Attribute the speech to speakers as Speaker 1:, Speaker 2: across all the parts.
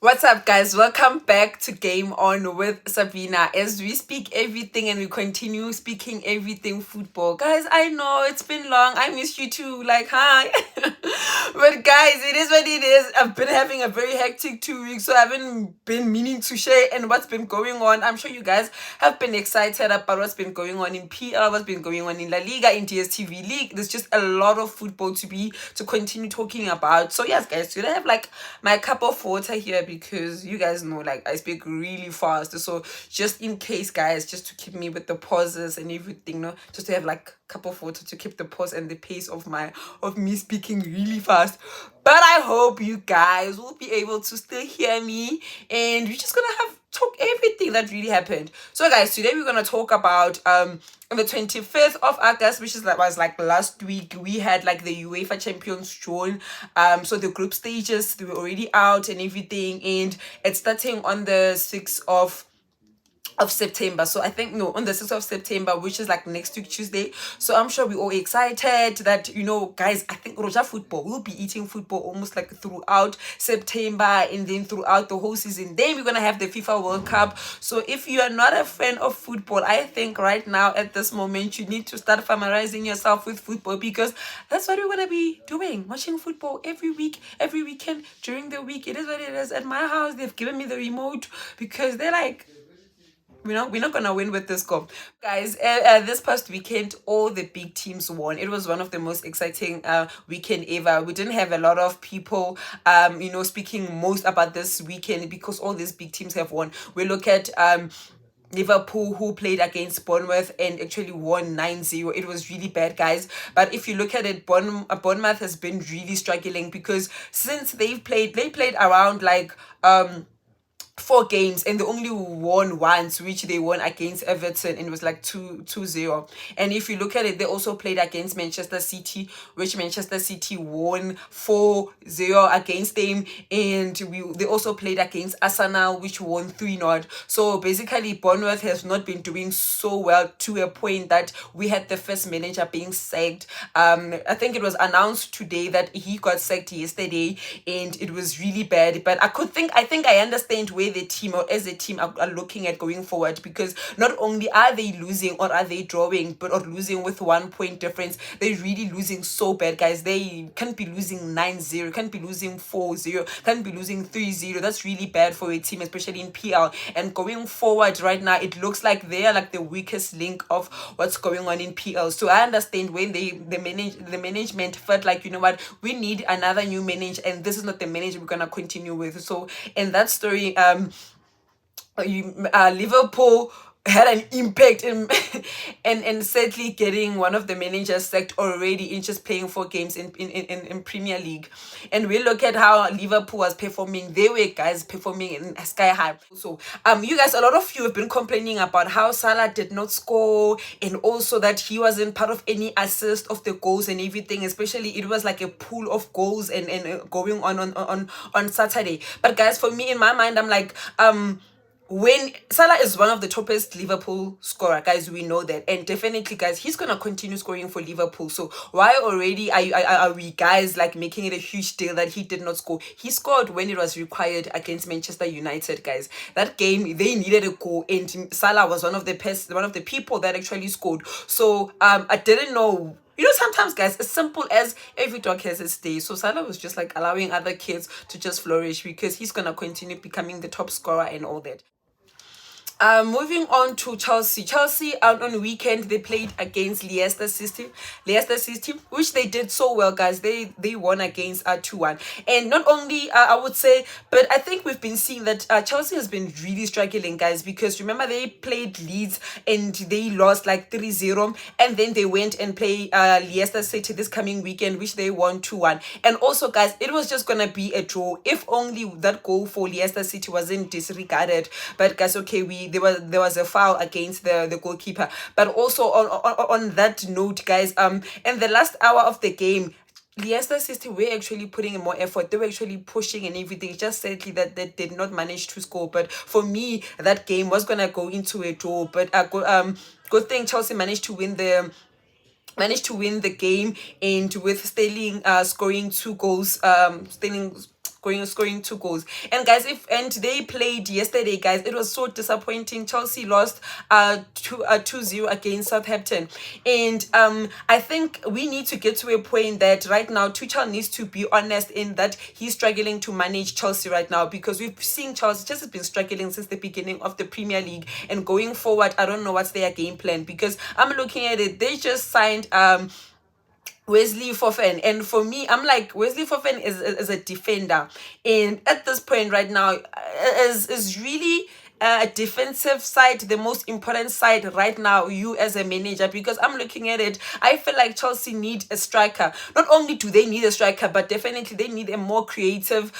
Speaker 1: What's up, guys? Welcome back to Game On with Sabina. As we speak everything and we continue speaking everything football. Guys, I know it's been long. I miss you too. Like, hi. But, guys, it is what it is. I've been having a very hectic 2 weeks, so I haven't been meaning to share and what's been going on. I'm sure you guys have been excited about what's been going on in PL, what's been going on in La Liga, in DSTV League. There's just a lot of football to continue talking about. So, yes, guys, today I have like my cup of water here because you guys know like I speak really fast. So just in case, guys, just to keep me with the pauses and everything, no, just to have like cup of water to keep the pause and the pace of me speaking really fast. But I hope you guys will be able to still hear me and we're just gonna have talk everything that really happened. So guys, today we're gonna talk about on the 25th of August, which is was like last week, we had like the UEFA Champions drawn. So the group stages, they were already out and everything, and it's starting on the 6th of September. So I think no, on the 6th of September, which is like next week Tuesday. So I'm sure we're all excited that, you know, guys, I think Roja football, we'll be eating football almost like throughout September and then throughout the whole season. Then we're gonna have the FIFA World Cup. So if you are not a fan of football, I think right now at this moment you need to start familiarizing yourself with football, because that's what we're gonna be doing, watching football every week, every weekend, during the week. It is what it is. At my house, they've given me the remote because they're like, we're not gonna win with this goal, guys. This past weekend, all the big teams won. It was one of the most exciting weekend ever. We didn't have a lot of people speaking most about this weekend because all these big teams have won. We look at Liverpool, who played against Bournemouth and actually won 9-0. It was really bad, guys. But if you look at it, Bournemouth has been really struggling because since they played around like 4 games and they only won once, which they won against Everton, and it was like 2-0. And if you look at it, they also played against Manchester City, which Manchester City won 4-0 against them, and they also played against Arsenal, which won 3-0. So basically Bournemouth has not been doing so well, to a point that we had the first manager being sacked. I think it was announced today that he got sacked yesterday, and it was really bad. But I think I understand where the team, or as a team, are looking at going forward, because not only are they losing or are they drawing, but or losing with 1 point difference, they're really losing so bad, guys. They can't be losing 9-0, can't be losing 4-0, can't be losing 3-0. That's really bad for a team, especially in PL. And going forward right now, it looks like they are like the weakest link of what's going on in PL. So I understand when the management felt like, you know what, we need another new manager, and this is not the manager we're gonna continue with. So in that story, Liverpool had an impact in and sadly getting one of the managers sacked already in just playing 4 games in Premier League. And we look at how Liverpool was performing. They were, guys, performing in sky high. So you guys, a lot of you have been complaining about how Salah did not score, and also that he wasn't part of any assist of the goals and everything. Especially it was like a pool of goals and going on Saturday. But guys, for me, in my mind, I'm like, when Salah is one of the toppest Liverpool scorer, guys, we know that, and definitely, guys, he's gonna continue scoring for Liverpool. So why already are we guys like making it a huge deal that he did not score? He scored when it was required against Manchester United, guys. That game they needed a goal, and Salah was one of the people that actually scored. So I didn't know. You know, sometimes, guys, as simple as every dog has its day. So Salah was just like allowing other kids to just flourish because he's gonna continue becoming the top scorer and all that. Moving on to Chelsea. Chelsea on the weekend, they played against Leicester City. Leicester City, which they did so well, guys. They won against 2-1. And not only I would say, but I think we've been seeing that Chelsea has been really struggling, guys, because remember they played Leeds and they lost like 3-0, and then they went and played Leicester City this coming weekend, which they won 2-1. And also, guys, it was just gonna be a draw if only that goal for Leicester City wasn't disregarded. But guys, okay, there was a foul against the goalkeeper. But also on that note, guys, in the last hour of the game, Leicester City were actually putting in more effort. They were actually pushing and everything. It's just sadly that they did not manage to score. But for me, that game was gonna go into a draw. But good thing Chelsea managed to win the game, and with Sterling scoring 2 goals, Sterling scoring 2 goals. And guys, if and they played yesterday, guys, it was so disappointing. Chelsea lost 2-0 against Southampton. And I think we need to get to a point that right now Tuchel needs to be honest in that he's struggling to manage Chelsea right now, because we've seen Chelsea just has been struggling since the beginning of the Premier League. And going forward, I don't know what's their game plan, because I'm looking at it, they just signed Wesley Fofana, and for me, I'm like, Wesley Fofana is a defender, and at this point right now, is really a defensive side the most important side right now, you as a manager, because I'm looking at it, I feel like Chelsea need a striker. Not only do they need a striker, but definitely they need a more creative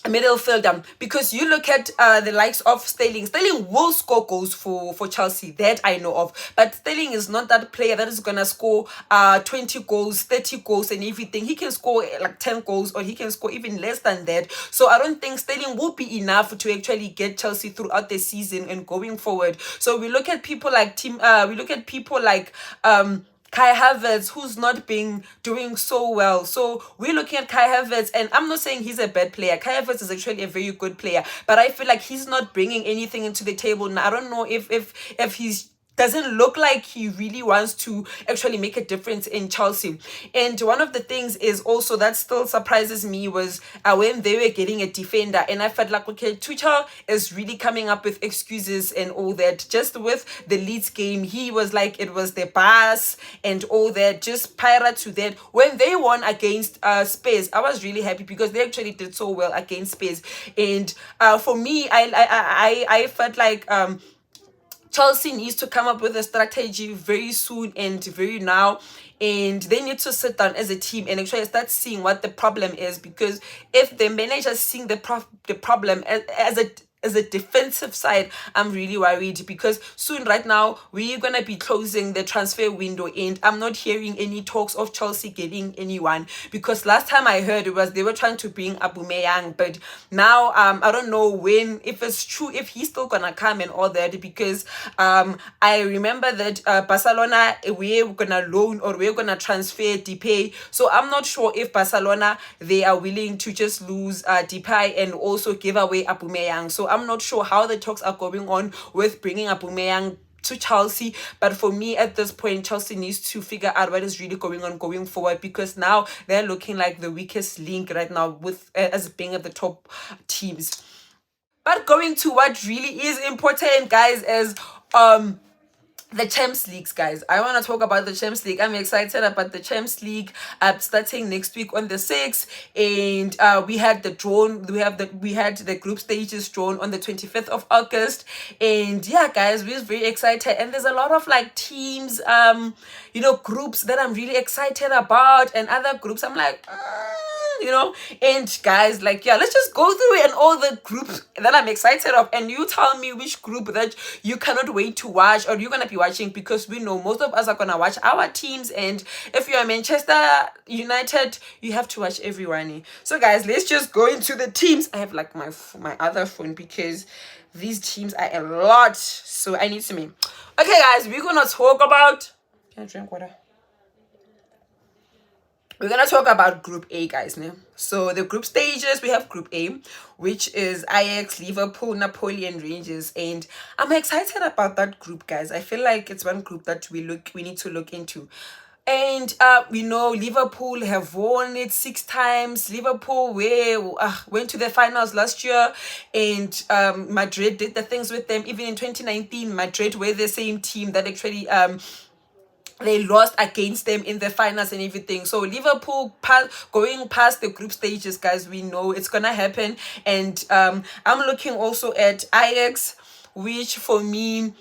Speaker 1: middle fielder, because you look at the likes of Sterling. Sterling will score goals for Chelsea, that I know of, but Sterling is not that player that is gonna score 20 goals, 30 goals and everything. He can score like 10 goals, or he can score even less than that. So I don't think Sterling will be enough to actually get Chelsea throughout the season and going forward. So we look at people like Kai Havertz, who's not been doing so well. So we're looking at Kai Havertz, and I'm not saying he's a bad player. Kai Havertz is actually a very good player, but I feel like he's not bringing anything into the table. Now, I don't know if he's doesn't look like he really wants to actually make a difference in Chelsea. And one of the things is also that still surprises me was when they were getting a defender, and I felt like, okay, Tuchel is really coming up with excuses and all that. Just with the Leeds game, he was like, it was the bus and all that, just pirate to that. When they won against Spurs, I was really happy because they actually did so well against Spurs. And for me, I felt like Chelsea needs to come up with a strategy very soon and very now. And they need to sit down as a team and actually start seeing what the problem is. Because if the manager seeing the problem as a defensive side, I'm really worried, because soon right now we're gonna be closing the transfer window, and I'm not hearing any talks of Chelsea getting anyone, because last time I heard it was they were trying to bring Aubameyang, but now I don't know when, if it's true, if he's still gonna come and all that, because I remember that Barcelona, we're gonna loan or we're gonna transfer Depay. So I'm not sure if Barcelona, they are willing to just lose Depay and also give away Aubameyang. So I'm not sure how the talks are going on with bringing Aubameyang to Chelsea, but for me at this point, Chelsea needs to figure out what is really going on going forward, because now they're looking like the weakest link right now with as being at the top teams. But going to what really is important, guys, is the Champions Leagues, guys. I want to talk about the Champions League. I'm excited about the Champions League starting next week on the 6th. And we had the group stages drawn on the 25th of August. And yeah, guys, we're very excited. And there's a lot of like teams, groups that I'm really excited about, and other groups I'm like, and guys, like, yeah, let's just go through it and all the groups that I'm excited of, and you tell me which group that you cannot wait to watch or you're gonna be watching, because we know most of us are gonna watch our teams. And if you're Manchester United, you have to watch everyone. So guys, let's just go into the teams. I have like my other phone, because these teams are a lot, so I need to me. Okay guys, we're gonna talk about, can I drink water? We're gonna talk about Group A, guys. So the group stages, we have Group A, which is Ajax, Liverpool, Napoli, and Rangers, and I'm excited about that group, guys. I feel like it's one group that we need to look into. And we know Liverpool have won it 6 times. Liverpool went to the finals last year, and Madrid did the things with them. Even in 2019, Madrid were the same team that actually they lost against them in the finals and everything. So Liverpool going past the group stages, guys, we know it's gonna happen. And I'm looking also at Ajax, which for me,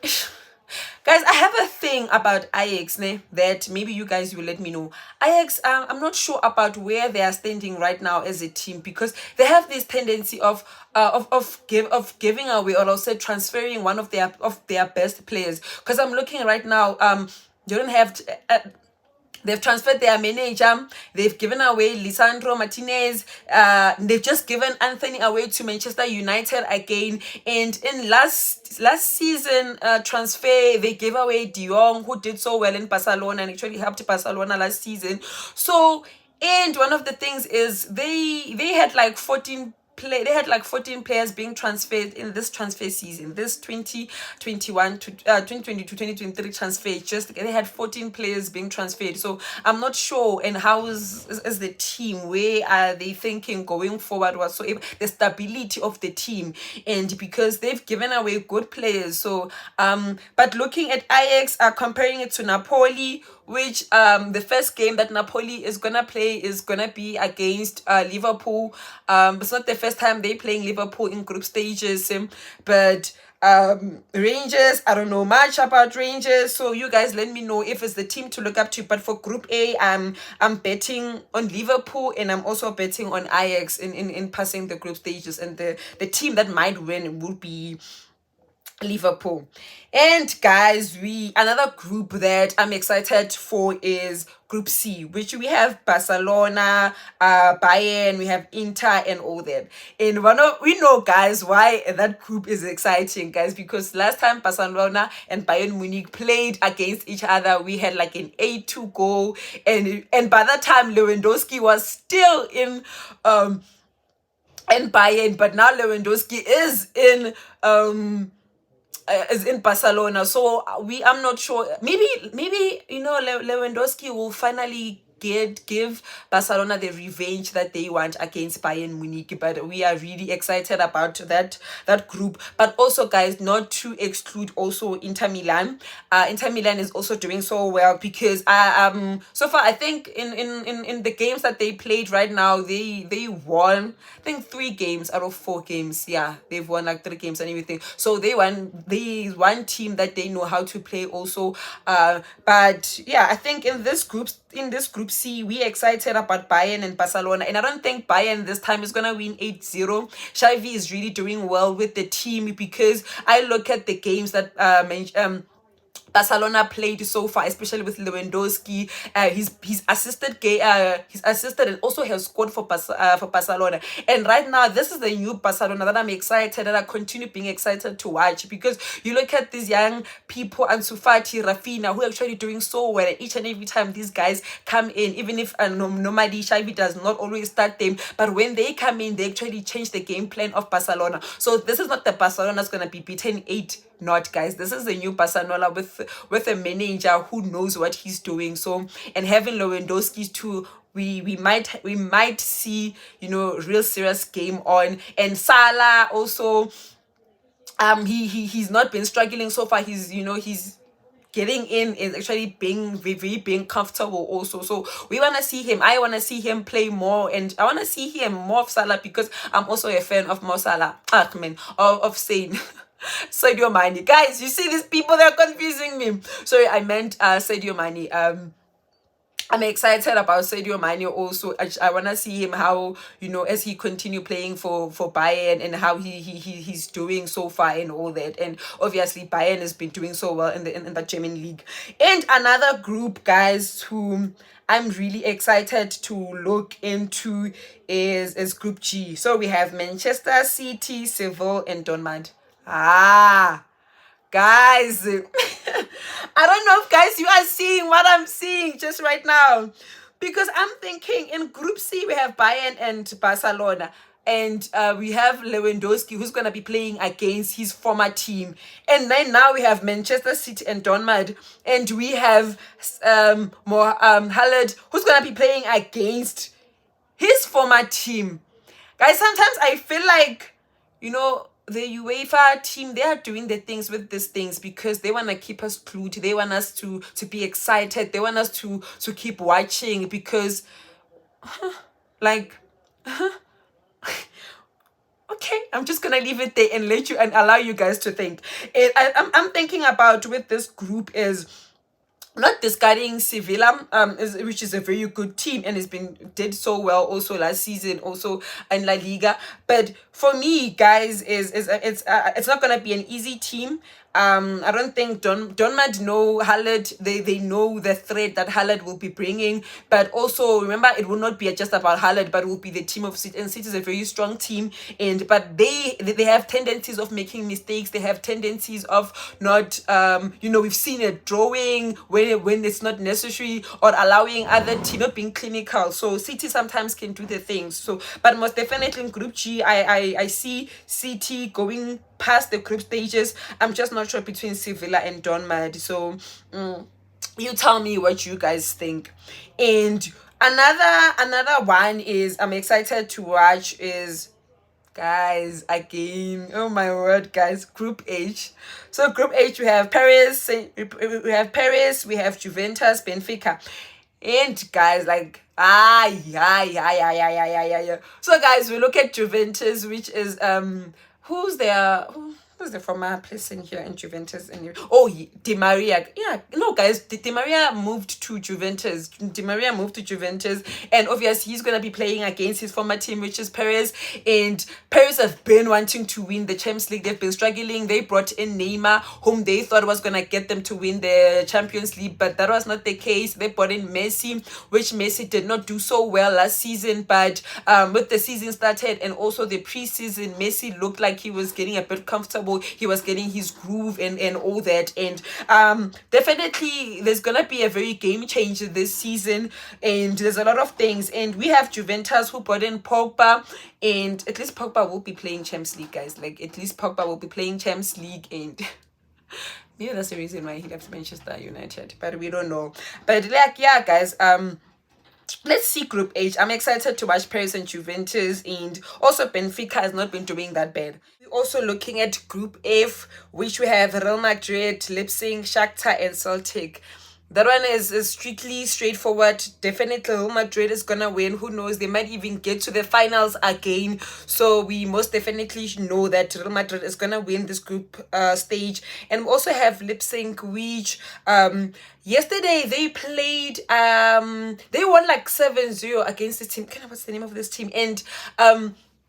Speaker 1: guys, I have a thing about Ajax that maybe you guys will let me know. Ajax, I'm not sure about where they are standing right now as a team, because they have this tendency of giving away, or also transferring one of their best players. Because I'm looking right now, they don't have they've transferred their manager. They've given away Lisandro Martinez. They've just given Anthony away to Manchester United again. And in last season transfer, they gave away De Jong, who did so well in Barcelona and actually helped Barcelona last season. So And one of the things is they had like 14 players being transferred in this transfer season, this 2021 to 2022 2023 transfer. Just they had 14 players being transferred. So I'm not sure. And how is the team, where are they thinking going forward whatsoever, the stability of the team, and because they've given away good players. So but looking at Ajax, comparing it to Napoli, which the first game that Napoli is gonna play is gonna be against Liverpool. It's not the first time they playing Liverpool in group stages, but Rangers, I don't know much about Rangers, so you guys let me know if it's the team to look up to. But for Group A, I'm betting on Liverpool, and I'm also betting on Ajax in passing the group stages, and the team that might win will be Liverpool. And guys, we another group that I'm excited for is Group C, which we have Barcelona, Bayern, we have Inter, and all that. And we know, guys, why that group is exciting, guys, because last time Barcelona and Bayern Munich played against each other, we had like an 8-2 goal, and by that time Lewandowski was still in Bayern, but now Lewandowski is in Barcelona. So I'm not sure. Maybe Lewandowski will finally give Barcelona the revenge that they want against Bayern Munich. But we are really excited about that group. But also, guys, not to exclude also Inter Milan. Inter Milan is also doing so well, because so far I think in the games that they played right now, they won, I think, 3 games out of 4 games. Yeah, they've won like 3 games and everything. So they one team that they know how to play also. But yeah, I think in this group C, we excited about Bayern and Barcelona, and I don't think Bayern this time is gonna win 8-0. Xavi is really doing well with the team, because I look at the games that Barcelona played so far, especially with Lewandowski. He's assisted and also has scored for Barcelona. And right now, this is the new Barcelona that I'm excited, that I continue being excited to watch, because you look at these young people, Ansu Fati, Rafinha, who are actually doing so well. And each and every time these guys come in, even if normally Xavi does not always start them, but when they come in, they actually change the game plan of Barcelona. So this is not the Barcelona that's gonna be beaten 8. Not, guys, this is the new Barcelona with a manager who knows what he's doing. So, and having Lewandowski too, we might see real serious game on. And Salah also, he's not been struggling so far. He's getting in, is actually being comfortable also. So we want to see him. I want to see him play more, and I want to see him more of Salah, because I'm also a fan of Mo Salah. Of Saint Sadio Mane. Guys, you see these people, they're confusing me. Sorry, I meant Sadio Mane. I'm excited about Sadio Mane also. I want to see him, how, as he continue playing for Bayern, and how he's doing so far and all that. And obviously Bayern has been doing so well in the German league. And another group, guys, whom I'm really excited to look into is Group G. So we have Manchester City, Seville, and Dortmund. Guys, I don't know if, guys, you are seeing what I'm seeing just right now, because I'm thinking in Group C we have Bayern and Barcelona, and we have Lewandowski, who's going to be playing against his former team, and then now we have Manchester City and Dortmund, and we have Haaland, who's going to be playing against his former team. Guys, sometimes I feel like, the UEFA team, they are doing the things with these things because they want to keep us glued. They want us to be excited. They want us to keep watching, because okay, I'm just gonna leave it there and let you and allow you guys to think. I'm thinking about with this group is not discarding Sevilla, which is a very good team and did so well also last season, also in La Liga. But for me, guys, it's not gonna be an easy team. I don't think Donmad know Haaland. They know the threat that Haaland will be bringing, but also remember it will not be just about Haaland, but it will be the team of City. And City is a very strong team, and but they have tendencies of making mistakes. They have tendencies of not we've seen it drawing when it's not necessary, or allowing other team not being clinical. So City sometimes can do the things. So but most definitely in Group G, I see City going past the group stages. I'm just not sure between Sevilla and Donmad. So you tell me what you guys think. And another one is I'm excited to watch is, guys, again, oh my word, guys, Group H. So Group H, we have Paris, we have Juventus, Benfica. And guys, like yeah. So guys, we look at Juventus, which is who's the former person here in Juventus? And Di Maria. Yeah, no, guys, Di Maria moved to Juventus. Di Maria moved to Juventus, and obviously he's gonna be playing against his former team, which is Paris. And Paris have been wanting to win the Champions League. They've been struggling. They brought in Neymar, whom they thought was gonna get them to win the Champions League, but that was not the case. They brought in Messi, which Messi did not do so well last season. But with the season started and also the preseason, Messi looked like he was getting a bit comfortable. He was getting his groove and all that. And definitely there's gonna be a very game changer this season, and there's a lot of things. And we have Juventus, who brought in Pogba, and at least Pogba will be playing Champions League, guys. Like, at least Pogba will be playing Champions League, and maybe that's the reason why he left Manchester United, but we don't know. But like, yeah, guys, let's see Group H. I'm excited to watch Paris and Juventus, and also Benfica has not been doing that bad. We're also looking at Group F, which we have Real Madrid, Leipzig, Shakhtar, and Celtic. That one is strictly straightforward. Definitely Real Madrid is gonna win. Who knows, they might even get to the finals again. So we most definitely know that Real Madrid is gonna win this group stage. And we also have Leipzig, which yesterday they played, they won like 7-0 against this team. What's the name of this team? And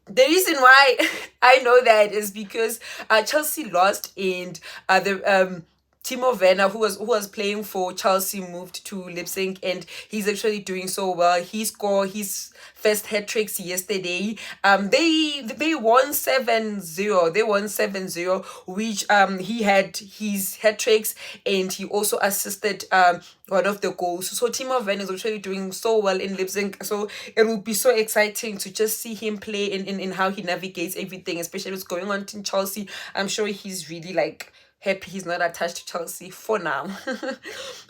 Speaker 1: the reason why I know that is because Chelsea lost, and the Timo Werner, who was playing for Chelsea, moved to Leipzig, and he's actually doing so well. He scored his first hat tricks yesterday. They won 7-0. They won 7-0, which he had his hat tricks, and he also assisted one of the goals. So Timo Werner is actually doing so well in Leipzig. So it will be so exciting to just see him play in how he navigates everything, especially what's going on in Chelsea. I'm sure he's really like happy he's not attached to Chelsea for now.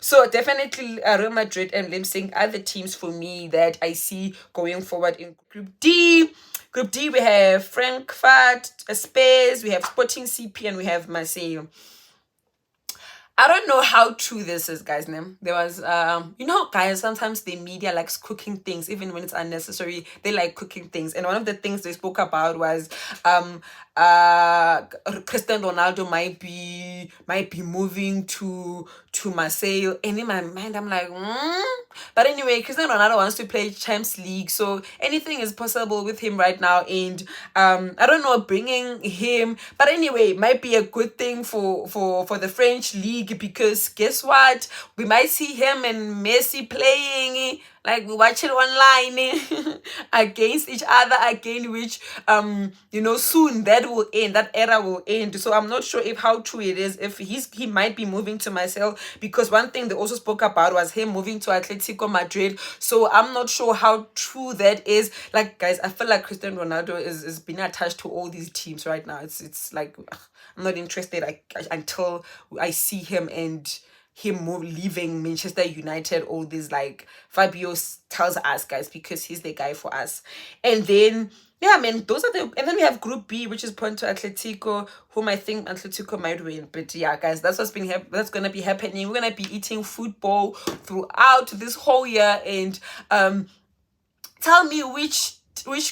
Speaker 1: So definitely Real Madrid and Leipzig are the teams for me that I see going forward in Group D. Group D, we have Frankfurt, Spurs, we have Sporting CP, and we have Marseille. I don't know how true this is, guys. There was, guys, sometimes the media likes cooking things, even when it's unnecessary. They like cooking things, and one of the things they spoke about was, Cristiano Ronaldo might be moving to Marseille. And in my mind, I'm like, But anyway, Cristiano Ronaldo wants to play Champions League, so anything is possible with him right now. And I don't know, bringing him, but anyway, might be a good thing for the French league, because guess what? We might see him and Messi playing, like we watch it online against each other again, which soon that will end, that era will end. So I'm not sure if how true it is, if he might be moving to Marseille, because one thing they also spoke about was him moving to Atletico Madrid. So I'm not sure how true that is. Like, guys, I feel like Cristiano Ronaldo is being attached to all these teams right now. It's like, I'm not interested until I see him and him leaving Manchester United. All these, like Fabio tells us, guys, because he's the guy for us. And then yeah, man, those are and then we have Group B, which is Porto, Atletico, whom I think Atletico might win. But yeah, guys, that's that's gonna be happening. We're gonna be eating football throughout this whole year. And tell me which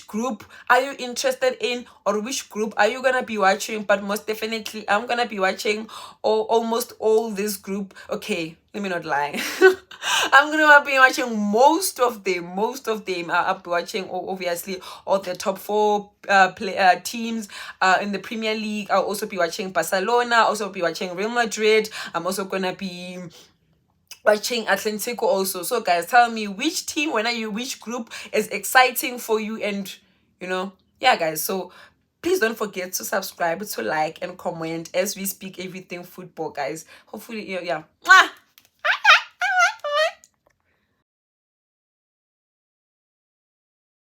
Speaker 1: group are you interested in, or which group are you gonna be watching? But most definitely I'm gonna be watching almost all this group. Okay, let me not lie. I'm gonna be watching most of them. I'll be watching obviously all the top four teams in the Premier League. I'll also be watching Barcelona. Also be watching Real Madrid. I'm also gonna be watching Atlantico also. So guys, tell me which team, which group is exciting for you, and yeah guys. So please don't forget to subscribe, to like and comment as we speak everything football, guys. Hopefully, yeah. Mwah!